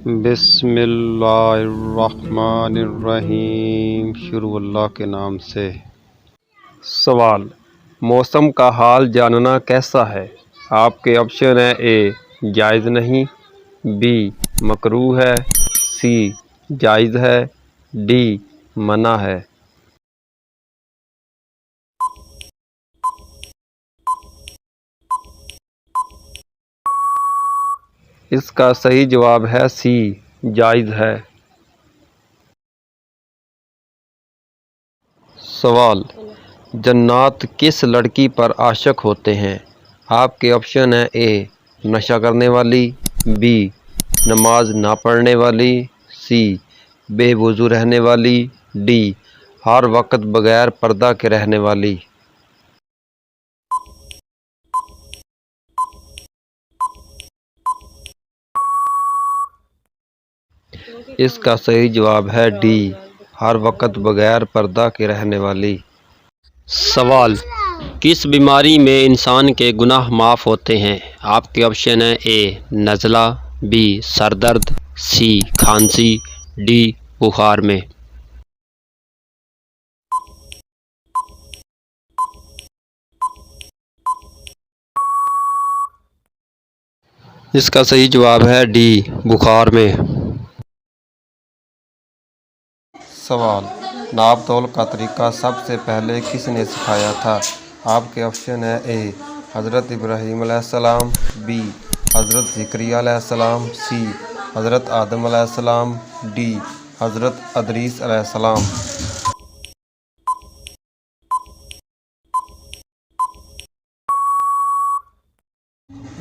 बिस्मिल्लाहिर्रहमानिर्रहीम। शुरू अल्लाह के नाम से। सवाल, मौसम का हाल जानना कैसा है? आपके ऑप्शन है ए जायज़ नहीं, बी मकरूह है, सी जायज़ है, डी मना है। इसका सही जवाब है सी जायज़ है। सवाल, जन्नात किस लड़की पर आशिक होते हैं? आपके ऑप्शन है ए नशा करने वाली, बी नमाज ना पढ़ने वाली, सी बेवुज़ू रहने वाली, डी हर वक्त बगैर पर्दा के रहने वाली। इसका सही जवाब है डी हर वक्त बगैर पर्दा के रहने वाली। सवाल, किस बीमारी में इंसान के गुनाह माफ़ होते हैं? आपके ऑप्शन है ए नज़ला, बी सर दर्द, सी खांसी, डी बुखार में। इसका सही जवाब है डी बुखार में। सवाल, नाप तोल का तरीका सबसे पहले किसने सिखाया था? आपके ऑप्शन है ए हज़रत इब्राहीम अलैहिस्सलाम, बी हज़रत ज़करिया अलैहिस्सलाम, सी हज़रत आदम अलैहिस्सलाम, डी हज़रत अदरीस अलैहिस्सलाम।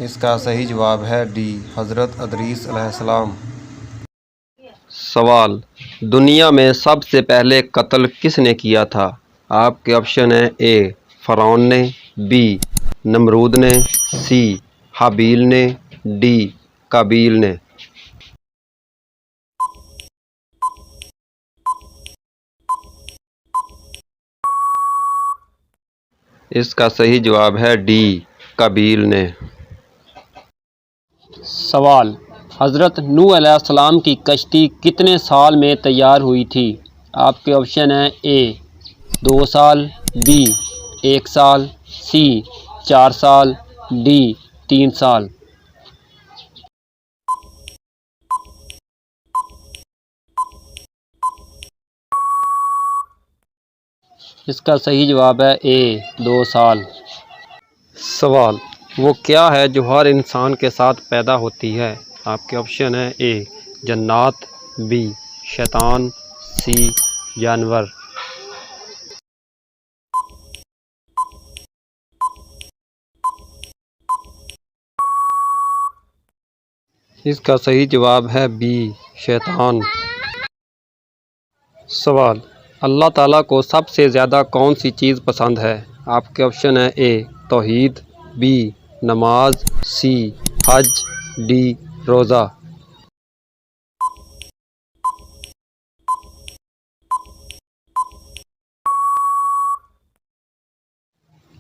इसका सही जवाब है डी हज़रत अदरीस अलैहिस्सलाम। सवाल, दुनिया में सबसे पहले कत्ल किसने किया था? आपके ऑप्शन है ए फ़िरौन ने, बी नमरूद ने, सी हाबील ने, डी काबील ने। इसका सही जवाब है डी काबील ने। सवाल, हज़रत नूह अलैहिस्सलाम की कश्ती कितने साल में तैयार हुई थी? आपके ऑप्शन हैं ए 2 साल, बी 1 साल, सी 4 साल, डी 3 साल। इसका सही जवाब है ए 2 साल। सवाल, वो क्या है जो हर इंसान के साथ पैदा होती है? आपके ऑप्शन है ए जन्नात, बी शैतान, सी जानवर। इसका सही जवाब है बी शैतान। सवाल, अल्लाह ताला को सबसे ज़्यादा कौन सी चीज़ पसंद है? आपके ऑप्शन है ए तौहीद, बी नमाज, सी हज, डी रोज़ा।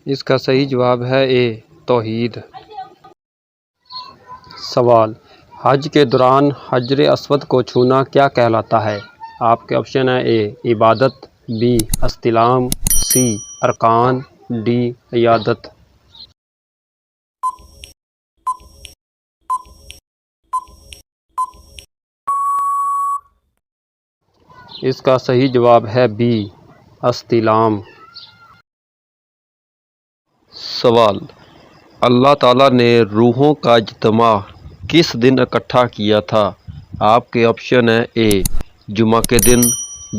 इसका सही जवाब है ए तौहीद। सवाल, हज के दौरान हजर अस्वद को छूना क्या कहलाता है? आपके ऑप्शन है ए इबादत, बी इस्तिलाम, सी अरकान, डी इयादत। इसका सही जवाब है बी इस्तिलाम। सवाल, अल्लाह ताला ने रूहों का इज्तिमा किस दिन इकट्ठा किया था? आपके ऑप्शन है ए जुमा के दिन,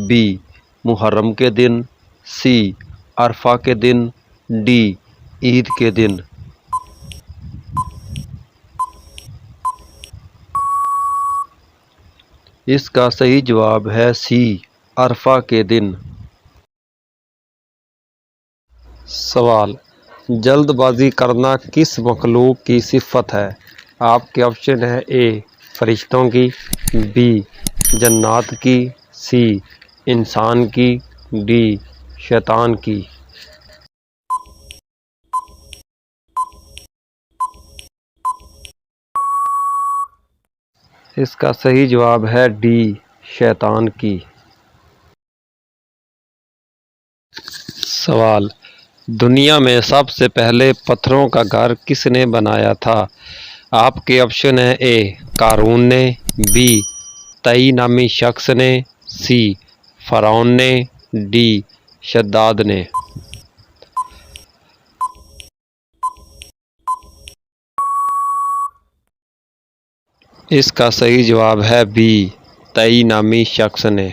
बी मुहर्रम के दिन, सी अरफा के दिन, डी ईद के दिन। इसका सही जवाब है सी अरफा के दिन। सवाल, जल्दबाजी करना किस मखलूक की सिफत है? आपके ऑप्शन है ए फरिश्तों की, बी जन्नात की, सी इंसान की, डी शैतान की। इसका सही जवाब है डी, शैतान की। सवाल, दुनिया में सबसे पहले पत्थरों का घर किसने बनाया था? आपके ऑप्शन है ए कारून ने, बी तई नामी शख्स ने, सी फ़िरौन ने, डी शद्दाद ने। इसका सही जवाब है बी, तई नामी शख्स ने।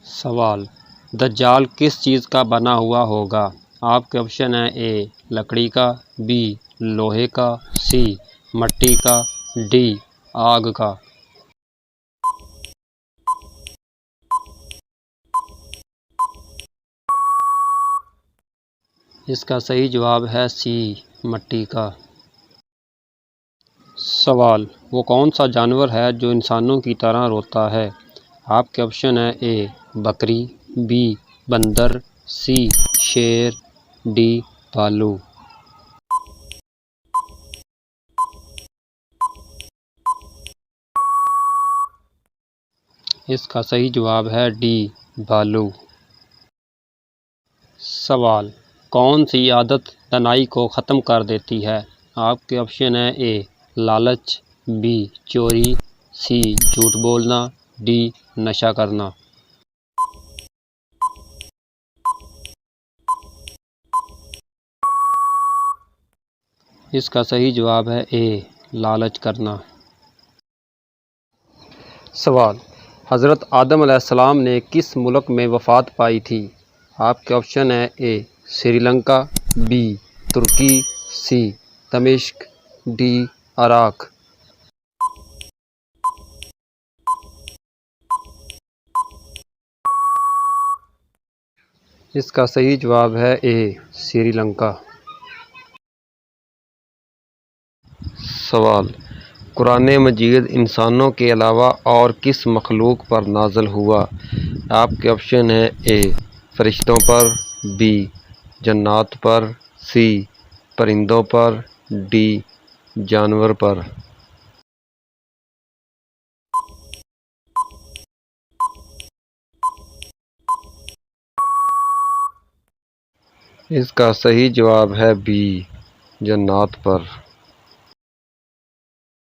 सवाल, दज्जाल किस चीज़ का बना हुआ होगा? आपके ऑप्शन है ए लकड़ी का, बी लोहे का, सी मिट्टी का, डी आग का। इसका सही जवाब है सी, मिट्टी का। सवाल, वो कौन सा जानवर है जो इंसानों की तरह रोता है? आपके ऑप्शन है ए बकरी, बी बंदर, सी शेर, डी भालू। इसका सही जवाब है डी भालू। सवाल, कौन सी आदत तनाई को ख़त्म कर देती है? आपके ऑप्शन है ए लालच, बी चोरी, सी झूठ बोलना, डी नशा करना। इसका सही जवाब है ए लालच करना। सवाल, हज़रत आदम अलैहिस्सलाम ने किस मुल्क में वफ़ात पाई थी? आपके ऑप्शन है ए श्रीलंका, बी तुर्की, सी दमिश्क, डी इराक। इसका सही जवाब है ए श्रीलंका। सवाल, कुरान मजीद इंसानों के अलावा और किस मखलूक पर नाज़िल हुआ? आपके ऑप्शन है ए फरिश्तों पर, बी जन्नात पर, सी परिंदों पर, डी जानवर पर। इसका सही जवाब है बी जन्नात पर।